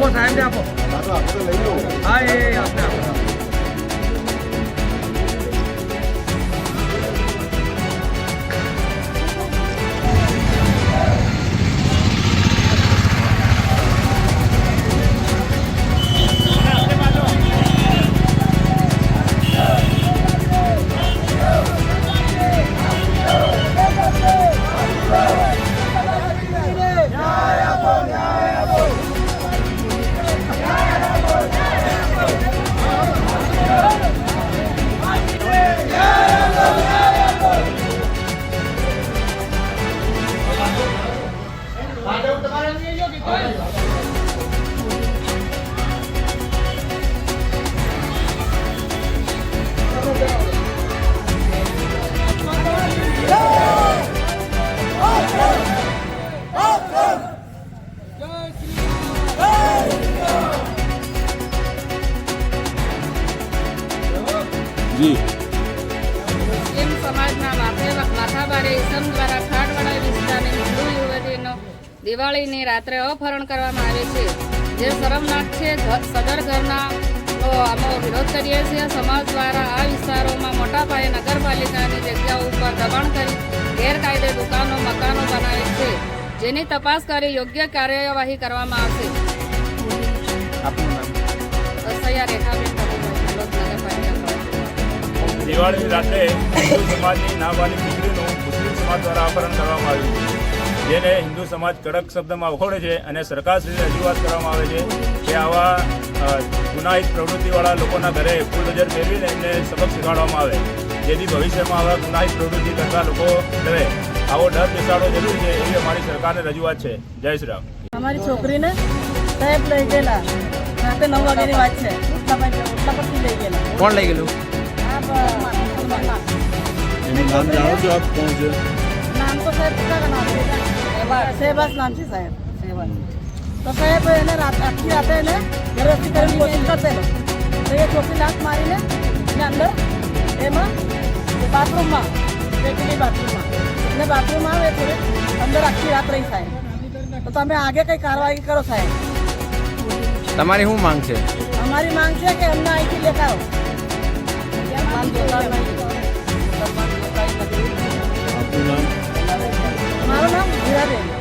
આપો સાહેબને આપો. હા એ આપને આપો. મુસ્લિમ સમાજના માથાભારે ઇસમ દ્વારા ખાટવાડા વિસ્તારની હિન્દુ યુવતીનો દિવાળીની રાત્રે અપહરણ કરવામાં આવે છે, જે શરમનાક છે. સદર ઘરના અમે વિરોધ કરીએ છીએ. સમાજ દ્વારા આ વિસ્તારોમાં મોટા પાયે નગરપાલિકાની જગ્યાઓ ઉપર દબાણ કરી ગેરકાયદે દુકાનો મકાનો બનાવે છે, જેની તપાસ કરી યોગ્ય કાર્યવાહી કરવામાં આવશે. સૈયા રેખાબેન દિવાળીની રાત્રે હિન્દુ સમાજની નાબાલિગ દીકરીનું મુસ્લિમ સમાજ દ્વારા અપહરણ કરવામાં આવ્યું છે, જેને હિન્દુ સમાજ કડક શબ્દમાં વખોડે છે અને સરકારશ્રીને રજૂઆત કરવામાં આવે છે કે આવા ગુનાહિત પ્રવૃત્તિવાળા લોકોના ઘરે ફૂલ નજર ફેરવીને એમને સબક શીખવાડવામાં આવે, જેથી ભવિષ્યમાં આવા ગુનાહિત પ્રવૃત્તિ કરતા લોકો ડરે. આવો ડર બેસાડવો જરૂરી છે એવી અમારી સરકારને રજૂઆત છે. જય શ્રી રામ. અમારી છોકરીને સાહેબ લઈ ગયેલા રાતે 9 વાગ્યાની વાત છે. ઓટલા પરથી લઈ ગયેલા. કોણ લઈ ગયેલું? नाम जानो जो आप कौन से? नाम तो साहब का नाम है शहबाज नाम से साहब शहबाज. तो साहब એને આખી રાતે એને ઘરેથી કરવાની કોશિશ કરતેલો. તો એ છોકરી લાત મારીને એને અંદર એમાં બાથરૂમમાં પેટીની બાથરૂમમાં એને બાથરૂમમાં આવે થોડે અંદર આખી રાત રહી સાહેબ. તો તમે આગે કઈ કાર્યવાહી કરો સાહેબ. તમારી શું માંગ છે? અમારી માંગ છે કે અમને અહીંથી લેતા આવો. મારું નામ હીરાબેન.